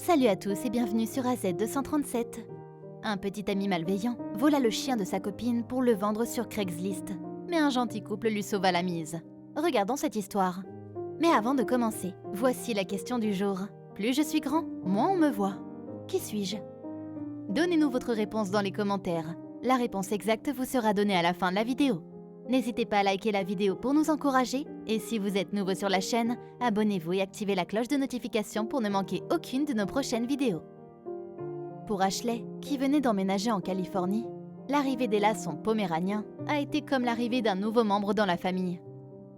Salut à tous et bienvenue sur AZ237. Un petit ami malveillant vola le chien de sa copine pour le vendre sur Craigslist. Mais un gentil couple lui sauva la mise. Regardons cette histoire. Mais avant de commencer, voici la question du jour. Plus je suis grand, moins on me voit. Qui suis-je? Donnez-nous votre réponse dans les commentaires. La réponse exacte vous sera donnée à la fin de la vidéo. N'hésitez pas à liker la vidéo pour nous encourager. Et si vous êtes nouveau sur la chaîne, abonnez-vous et activez la cloche de notification pour ne manquer aucune de nos prochaines vidéos. Pour Ashley, qui venait d'emménager en Californie, l'arrivée d'Ella, son poméranien, a été comme l'arrivée d'un nouveau membre dans la famille.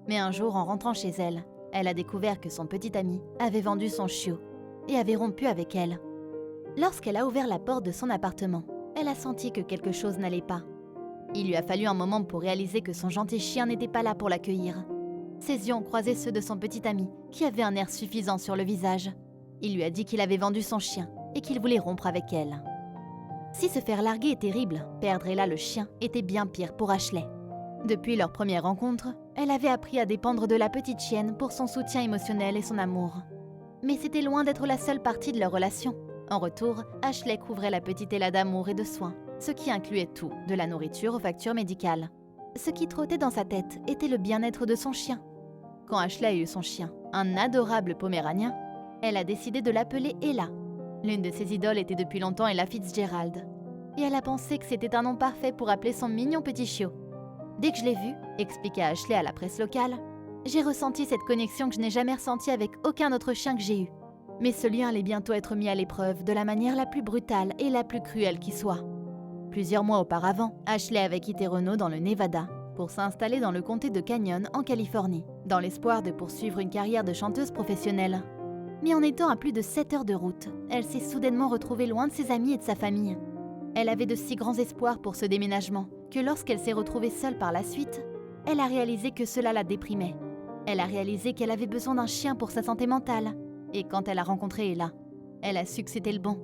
Mais un jour, en rentrant chez elle, elle a découvert que son petit ami avait vendu son chiot et avait rompu avec elle. Lorsqu'elle a ouvert la porte de son appartement, elle a senti que quelque chose n'allait pas. Il lui a fallu un moment pour réaliser que son gentil chien n'était pas là pour l'accueillir. Ses yeux ont croisé ceux de son petit ami, qui avait un air suffisant sur le visage. Il lui a dit qu'il avait vendu son chien et qu'il voulait rompre avec elle. Si se faire larguer est terrible, perdre Ella le chien était bien pire pour Ashley. Depuis leur première rencontre, elle avait appris à dépendre de la petite chienne pour son soutien émotionnel et son amour. Mais c'était loin d'être la seule partie de leur relation. En retour, Ashley couvrait la petite Ella d'amour et de soins, ce qui incluait tout, de la nourriture aux factures médicales. Ce qui trottait dans sa tête était le bien-être de son chien. Quand Ashley a eu son chien, un adorable poméranien, elle a décidé de l'appeler Ella. L'une de ses idoles était depuis longtemps Ella Fitzgerald. Et elle a pensé que c'était un nom parfait pour appeler son mignon petit chiot. Dès que je l'ai vu, expliqua Ashley à la presse locale, j'ai ressenti cette connexion que je n'ai jamais ressentie avec aucun autre chien que j'ai eu. Mais ce lien allait bientôt être mis à l'épreuve de la manière la plus brutale et la plus cruelle qui soit. Plusieurs mois auparavant, Ashley avait quitté Reno dans le Nevada pour s'installer dans le comté de Canyon en Californie, dans l'espoir de poursuivre une carrière de chanteuse professionnelle. Mais en étant à plus de 7 heures de route, elle s'est soudainement retrouvée loin de ses amis et de sa famille. Elle avait de si grands espoirs pour ce déménagement que lorsqu'elle s'est retrouvée seule par la suite, elle a réalisé que cela la déprimait. Elle a réalisé qu'elle avait besoin d'un chien pour sa santé mentale. Et quand elle a rencontré Ella, elle a su que c'était le bon.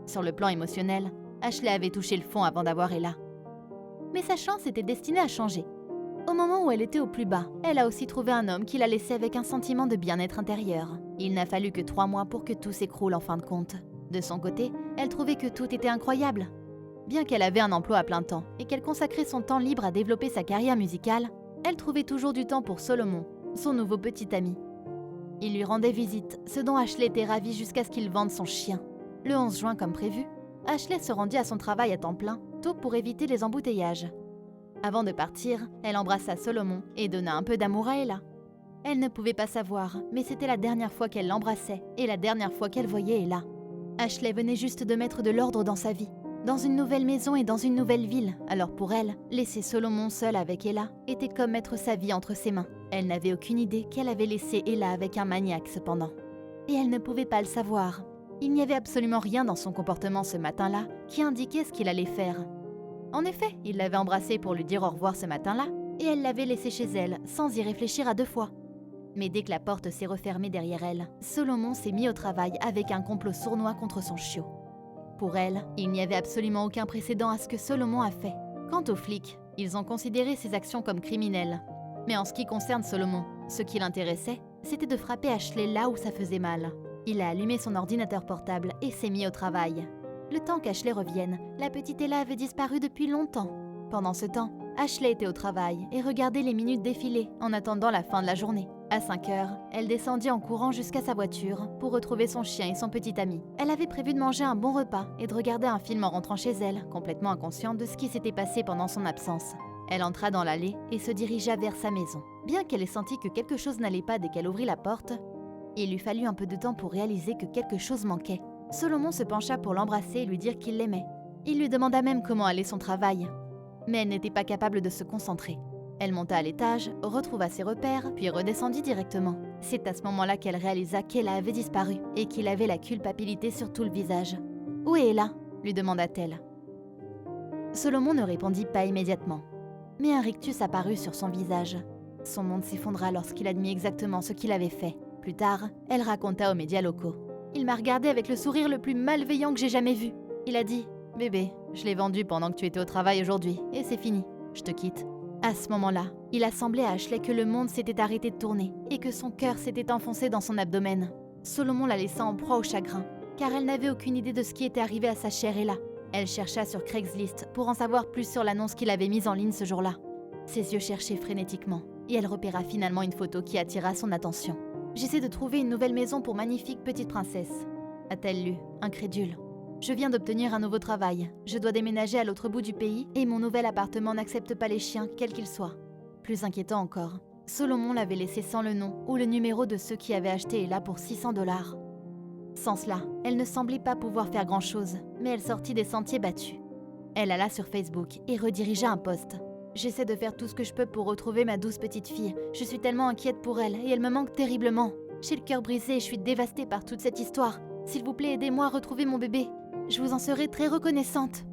Sur le plan émotionnel, Ashley avait touché le fond avant d'avoir Ella. Mais sa chance était destinée à changer. Au moment où elle était au plus bas, elle a aussi trouvé un homme qui la laissait avec un sentiment de bien-être intérieur. Il n'a fallu que 3 mois pour que tout s'écroule en fin de compte. De son côté, elle trouvait que tout était incroyable. Bien qu'elle avait un emploi à plein temps et qu'elle consacrait son temps libre à développer sa carrière musicale, elle trouvait toujours du temps pour Solomon, son nouveau petit ami. Il lui rendait visite, ce dont Ashley était ravie jusqu'à ce qu'il vende son chien. Le 11 juin comme prévu, Ashley se rendit à son travail à temps plein, tôt pour éviter les embouteillages. Avant de partir, elle embrassa Solomon et donna un peu d'amour à Ella. Elle ne pouvait pas savoir, mais c'était la dernière fois qu'elle l'embrassait et la dernière fois qu'elle voyait Ella. Ashley venait juste de mettre de l'ordre dans sa vie, dans une nouvelle maison et dans une nouvelle ville. Alors pour elle, laisser Solomon seul avec Ella était comme mettre sa vie entre ses mains. Elle n'avait aucune idée qu'elle avait laissé Ella avec un maniaque cependant. Et elle ne pouvait pas le savoir. Il n'y avait absolument rien dans son comportement ce matin-là qui indiquait ce qu'il allait faire. En effet, il l'avait embrassée pour lui dire au revoir ce matin-là, et elle l'avait laissé chez elle, sans y réfléchir à 2 fois. Mais dès que la porte s'est refermée derrière elle, Solomon s'est mis au travail avec un complot sournois contre son chiot. Pour elle, il n'y avait absolument aucun précédent à ce que Solomon a fait. Quant aux flics, ils ont considéré ses actions comme criminelles. Mais en ce qui concerne Solomon, ce qui l'intéressait, c'était de frapper Ashley là où ça faisait mal. Il a allumé son ordinateur portable et s'est mis au travail. Le temps qu'Ashley revienne, la petite Ella avait disparu depuis longtemps. Pendant ce temps, Ashley était au travail et regardait les minutes défiler en attendant la fin de la journée. À 5 heures, elle descendit en courant jusqu'à sa voiture pour retrouver son chien et son petit ami. Elle avait prévu de manger un bon repas et de regarder un film en rentrant chez elle, complètement inconsciente de ce qui s'était passé pendant son absence. Elle entra dans l'allée et se dirigea vers sa maison. Bien qu'elle ait senti que quelque chose n'allait pas dès qu'elle ouvrit la porte, il lui fallut un peu de temps pour réaliser que quelque chose manquait. Solomon se pencha pour l'embrasser et lui dire qu'il l'aimait. Il lui demanda même comment allait son travail. Mais elle n'était pas capable de se concentrer. Elle monta à l'étage, retrouva ses repères, puis redescendit directement. C'est à ce moment-là qu'elle réalisa qu'Ella avait disparu et qu'il avait la culpabilité sur tout le visage. « Où est Ella ?» lui demanda-t-elle. Solomon ne répondit pas immédiatement. Mais un rictus apparut sur son visage. Son monde s'effondra lorsqu'il admit exactement ce qu'il avait fait. Plus tard, elle raconta aux médias locaux. « Il m'a regardé avec le sourire le plus malveillant que j'ai jamais vu. Il a dit « Bébé, je l'ai vendu pendant que tu étais au travail aujourd'hui, et c'est fini. Je te quitte. » À ce moment-là, il a semblé à Ashley que le monde s'était arrêté de tourner et que son cœur s'était enfoncé dans son abdomen. Solomon la laissa en proie au chagrin. car elle n'avait aucune idée de ce qui était arrivé à sa chère Ella. Elle chercha sur Craigslist pour en savoir plus sur l'annonce qu'il avait mise en ligne ce jour-là. Ses yeux cherchaient frénétiquement, et elle repéra finalement une photo qui attira son attention. « J'essaie de trouver une nouvelle maison pour magnifique petite princesse », a-t-elle lu, incrédule. « Je viens d'obtenir un nouveau travail. Je dois déménager à l'autre bout du pays et mon nouvel appartement n'accepte pas les chiens, quels qu'ils soient. » Plus inquiétant encore, Solomon l'avait laissé sans le nom ou le numéro de ceux qui avaient acheté Ella pour $600. Sans cela, elle ne semblait pas pouvoir faire grand-chose, mais elle sortit des sentiers battus. Elle alla sur Facebook et redirigea un post. « J'essaie de faire tout ce que je peux pour retrouver ma douce petite fille. Je suis tellement inquiète pour elle et elle me manque terriblement. J'ai le cœur brisé et je suis dévastée par toute cette histoire. S'il vous plaît, aidez-moi à retrouver mon bébé. Je vous en serai très reconnaissante. »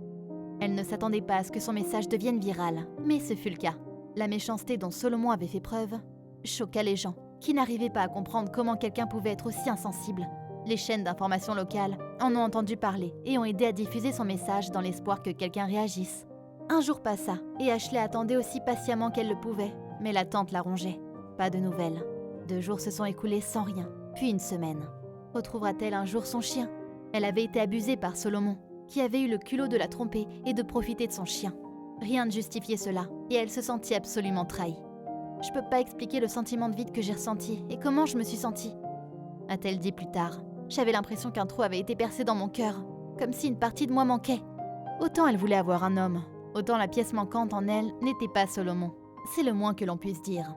Elle ne s'attendait pas à ce que son message devienne viral, mais ce fut le cas. La méchanceté dont Solomon avait fait preuve choqua les gens, qui n'arrivaient pas à comprendre comment quelqu'un pouvait être aussi insensible. Les chaînes d'information locales en ont entendu parler et ont aidé à diffuser son message dans l'espoir que quelqu'un réagisse. Un jour passa et Ashley attendait aussi patiemment qu'elle le pouvait, mais l'attente la rongeait. Pas de nouvelles. 2 jours se sont écoulés sans rien, puis une semaine. Retrouvera-t-elle un jour son chien ? Elle avait été abusée par Solomon, qui avait eu le culot de la tromper et de profiter de son chien. Rien ne justifiait cela, et elle se sentit absolument trahie. « Je peux pas expliquer le sentiment de vide que j'ai ressenti et comment je me suis sentie, » a-t-elle dit plus tard. « J'avais l'impression qu'un trou avait été percé dans mon cœur, comme si une partie de moi manquait. » Autant elle voulait avoir un homme, autant la pièce manquante en elle n'était pas Solomon. C'est le moins que l'on puisse dire.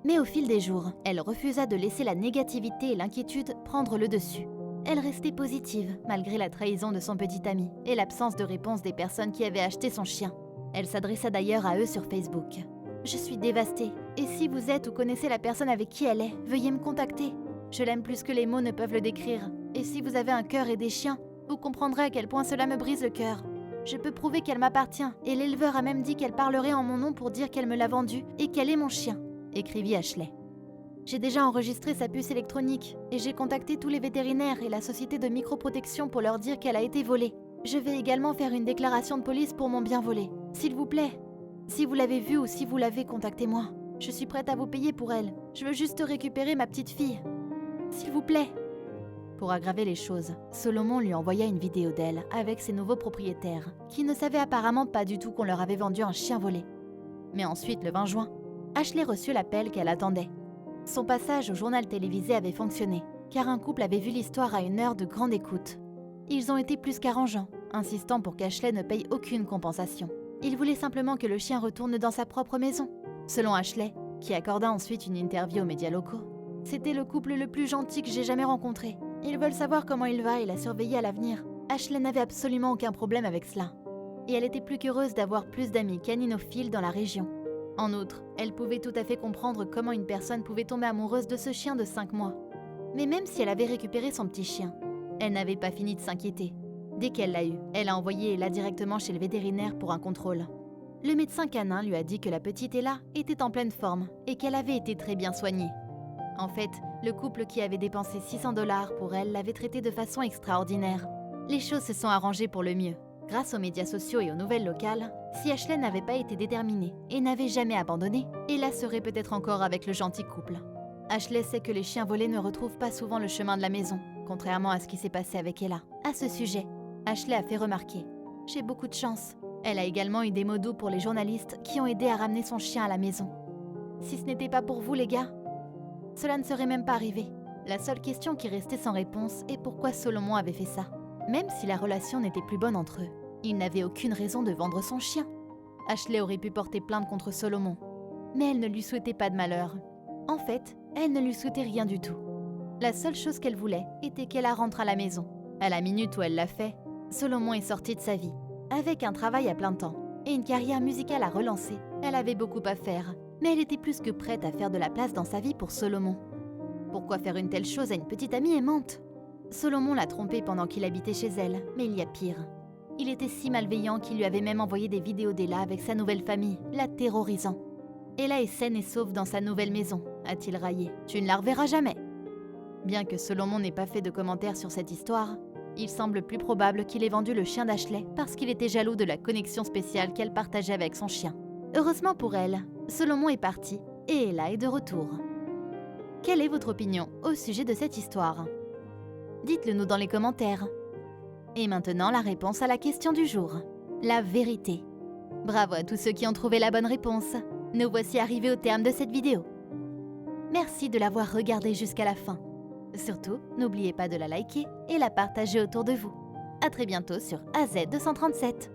Mais au fil des jours, elle refusa de laisser la négativité et l'inquiétude prendre le dessus. Elle restait positive, malgré la trahison de son petit ami et l'absence de réponse des personnes qui avaient acheté son chien. Elle s'adressa d'ailleurs à eux sur Facebook. « Je suis dévastée, et si vous êtes ou connaissez la personne avec qui elle est, veuillez me contacter. Je l'aime plus que les mots ne peuvent le décrire, et si vous avez un cœur et des chiens, vous comprendrez à quel point cela me brise le cœur. Je peux prouver qu'elle m'appartient, et l'éleveur a même dit qu'elle parlerait en mon nom pour dire qu'elle me l'a vendu et qu'elle est mon chien, » écrivit Ashley. « J'ai déjà enregistré sa puce électronique, et j'ai contacté tous les vétérinaires et la société de microprotection pour leur dire qu'elle a été volée. Je vais également faire une déclaration de police pour mon bien volé. S'il vous plaît, si vous l'avez vue ou si vous l'avez, contactez-moi. Je suis prête à vous payer pour elle. Je veux juste récupérer ma petite fille. S'il vous plaît. » Pour aggraver les choses, Solomon lui envoya une vidéo d'elle avec ses nouveaux propriétaires, qui ne savaient apparemment pas du tout qu'on leur avait vendu un chien volé. Mais ensuite, le 20 juin, Ashley reçut l'appel qu'elle attendait. Son passage au journal télévisé avait fonctionné, car un couple avait vu l'histoire à une heure de grande écoute. Ils ont été plus qu'arrangeants, insistant pour qu'Ashley ne paye aucune compensation. Ils voulaient simplement que le chien retourne dans sa propre maison. Selon Ashley, qui accorda ensuite une interview aux médias locaux, « C'était le couple le plus gentil que j'ai jamais rencontré. Ils veulent savoir comment il va et la surveiller à l'avenir. » Ashley n'avait absolument aucun problème avec cela. Et elle était plus qu'heureuse d'avoir plus d'amis caninophiles dans la région. En outre, elle pouvait tout à fait comprendre comment une personne pouvait tomber amoureuse de ce chien de 5 mois. Mais même si elle avait récupéré son petit chien, elle n'avait pas fini de s'inquiéter. Dès qu'elle l'a eu, elle a envoyé Ella directement chez le vétérinaire pour un contrôle. Le médecin canin lui a dit que la petite Ella était en pleine forme et qu'elle avait été très bien soignée. En fait, le couple qui avait dépensé $600 pour elle l'avait traitée de façon extraordinaire. Les choses se sont arrangées pour le mieux. Grâce aux médias sociaux et aux nouvelles locales, si Ashley n'avait pas été déterminée et n'avait jamais abandonné, Ella serait peut-être encore avec le gentil couple. Ashley sait que les chiens volés ne retrouvent pas souvent le chemin de la maison, contrairement à ce qui s'est passé avec Ella. À ce sujet, Ashley a fait remarquer « J'ai beaucoup de chance ». Elle a également eu des mots doux pour les journalistes qui ont aidé à ramener son chien à la maison. « Si ce n'était pas pour vous les gars, cela ne serait même pas arrivé. » La seule question qui restait sans réponse est pourquoi Solomon avait fait ça. Même si la relation n'était plus bonne entre eux, il n'avait aucune raison de vendre son chien. Ashley aurait pu porter plainte contre Solomon, mais elle ne lui souhaitait pas de malheur. En fait, elle ne lui souhaitait rien du tout. La seule chose qu'elle voulait était qu'elle rentre à la maison. À la minute où elle l'a fait, Solomon est sorti de sa vie. Avec un travail à plein temps et une carrière musicale à relancer, elle avait beaucoup à faire, mais elle était plus que prête à faire de la place dans sa vie pour Solomon. Pourquoi faire une telle chose à une petite amie aimante ? Solomon l'a trompée pendant qu'il habitait chez elle, mais il y a pire. Il était si malveillant qu'il lui avait même envoyé des vidéos d'Ella avec sa nouvelle famille, la terrorisant. « Ella est saine et sauve dans sa nouvelle maison », a-t-il raillé. « Tu ne la reverras jamais !» Bien que Solomon n'ait pas fait de commentaires sur cette histoire, il semble plus probable qu'il ait vendu le chien d'Ashley parce qu'il était jaloux de la connexion spéciale qu'elle partageait avec son chien. Heureusement pour elle, Solomon est parti et Ella est de retour. Quelle est votre opinion au sujet de cette histoire ? Dites-le nous dans les commentaires. Et maintenant, la réponse à la question du jour. La vérité. Bravo à tous ceux qui ont trouvé la bonne réponse. Nous voici arrivés au terme de cette vidéo. Merci de l'avoir regardée jusqu'à la fin. Surtout, n'oubliez pas de la liker et la partager autour de vous. À très bientôt sur AZ237.